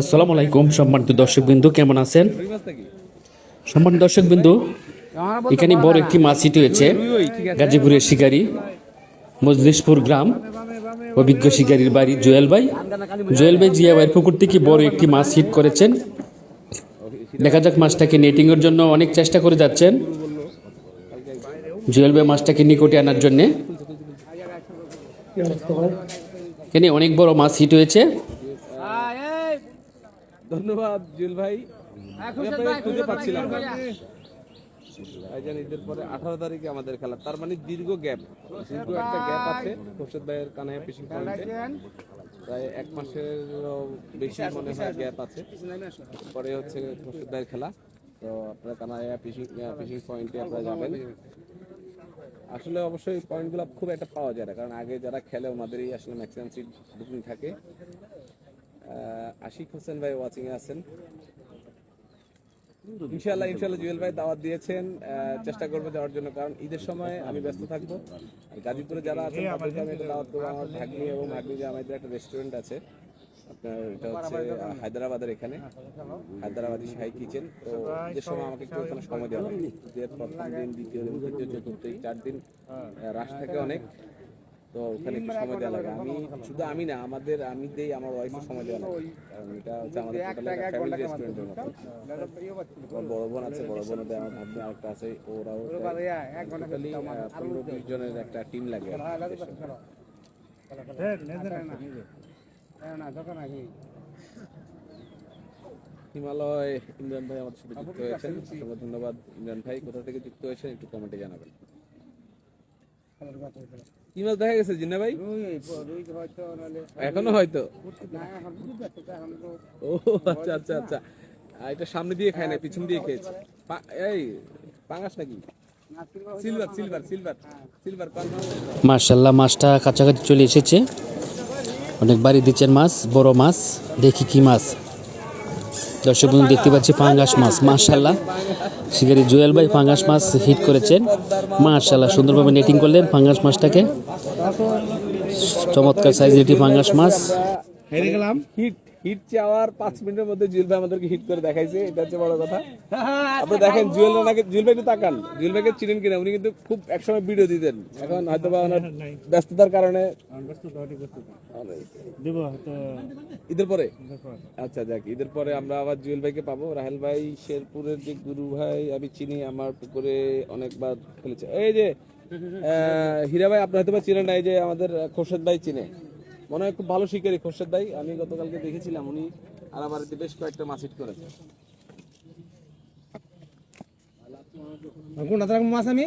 আসসালামু আলাইকুম সম্মানিত দর্শকবৃন্দু, কেমন আছেন? সম্মানিত দর্শকবৃন্দু, এখানে বড় একটি মাছ হিট হয়েছে গাজীপুরের শিকারী মজলিশপুর গ্রাম। অভিজ্ঞ শিকারীর বাড়ি জুয়েল ভাই জিয়া ভাইয়ের পুকুর থেকে বড় একটি মাছ হিট করেছেন। দেখা যাক, মাছটাকে নেটিংয়ের জন্য অনেক চেষ্টা করে যাচ্ছেন জুয়েল ভাই মাছটাকে নিকটে আনার জন্যে। এখানে অনেক বড় মাছ হিট হয়েছে। ধন্যবাদ জুয়েল ভাই। খুঁজে পাচ্ছিলাম ঈদের পরে 18 তারিখে আমাদের খেলা, তার মানে দীর্ঘ একটা গ্যাপ আছে খোরশেদ ভাইয়ের কানাইয়া ফিশিং পয়েন্টে। প্রায় 1 মাসের বেশি মনে হয় গ্যাপ আছে। পরে হচ্ছে খোরশেদ ভাইয়ের খেলা। তো আপনারা কানাইয়া ফিশিং পয়েন্টে আপনারা যাবেন। আসলে অবশ্যই পয়েন্টগুলো খুব একটা পাওয়া যায় না, কারণ আগে যারা খেলে ওনাদেরই আসলে ম্যাক্সিমাম সিট বুকিং থাকে। আশিক হোসেন ভাই ওয়াচিং এ আছেন। ইনশাআল্লাহ জুয়েল ভাই দাওয়াত দিয়েছেন, চেষ্টা করবো যাওয়ার জন্য, কারণ ঈদের সময় আমি ব্যস্ত থাকবো। আর গাজীপুরে যারা আছেন তাদেরকে আমি একটা দাওয়াত দেবো। আমার ভাগ্নি এবং ভাগ্নি যে আমাদের একটা রেস্টুরেন্ট আছে আপনার, এটা হচ্ছে হায়দ্রাবাদের, এখানে হায়দ্রাবাদি শাহী কিচেন। তো ঈদের সময় আমাকে একটু ওখানে সময় দেওয়া লাগে। ঈদের প্রথম দিন, দ্বিতীয় দিন, তৃতীয়, চতুর্থ, 4 দিন রাশ থাকে অনেক। তো ওখানে একটু সময় দেওয়া লাগে। আমি না, আমি দেই আমার ওয়াইফের সময় দেওয়া লাগে, কারণ এটা হচ্ছে আমাদের ফ্যামিলি রেস্টুরেন্টের মতো। বড় বোন আছে, বড় বোন ওদের আমার ভাগ্নি আরেকটা আছে, ওরাও 15-20 জনের একটা টিম লাগে। হিমালয় ইমরান ভাই আমাদের সাথে যুক্ত হয়েছেন, অসংখ্য ধন্যবাদ ইমরান ভাই। কোথা থেকে যুক্ত হয়েছেন একটু কমেন্টে জানাবেন। কি মাছ দেখা গেছে জিন্না ভাই? এখনো হয়তো। ও আচ্ছা আচ্ছা আচ্ছা, এটা সামনে দিয়ে খায় না, পিছন দিয়ে খেয়েছে। এই পাঙাশ নাকি? সিলভার মাশাআল্লাহ, মাছটা কাছাকাছি চলে এসেছে। অনেক বাড়ি দিচ্ছেন মাছ, বড় মাছ। দেখি কি মাছ। দর্শক বন্ধু দেখতে পাচ্ছি পাঙ্গাস মাছ। মাশাআল্লাহ, শিকারী জুয়েল ভাই পাঙ্গাস মাছ হিট করেছেন। মাশাআল্লাহ, সুন্দরভাবে নেটিং করলেন পাঙ্গাস মাছটাকে। চমৎকার সাইজের একটি পাঙ্গাস মাছ। হেরে গেলাম। হিট চাওয়ার 5 মিনিটের মধ্যে জুয়েল ভাই আমাদেরকে হিট করে দেখাইছে, এটা হচ্ছে বড় কথা। আপনি দেখেন জুয়েল ভাই একটু তাকান, জুয়েল ভাইকে চিনেন কিনা? উনি কিন্তু খুব একসময় ভিডিও দিতেন, এখন হয়তো বা ওনার ব্যস্ততার কারণে ঈদের পরে। আচ্ছা যাক, ঈদের পরে আমরা আবার জুয়েল ভাইকে পাবো। রাহেল ভাই শেরপুরের যে গুরু ভাই আমি চিনি, আমার পুকুরে অনেকবার খেলেছে। এই যে হীরা ভাই, আপনি হয়তো বা চিনেন না, এই যে আমাদের খোরশেদ ভাই চিনে, মনে হয় খুব ভালো শিকারী খোরশেদ ভাই। আমি গতকালকে দেখেছিলাম, উনি আর আমার বেশ কয়েকটা মাছ হিট করেছে। কোন মাছ আমি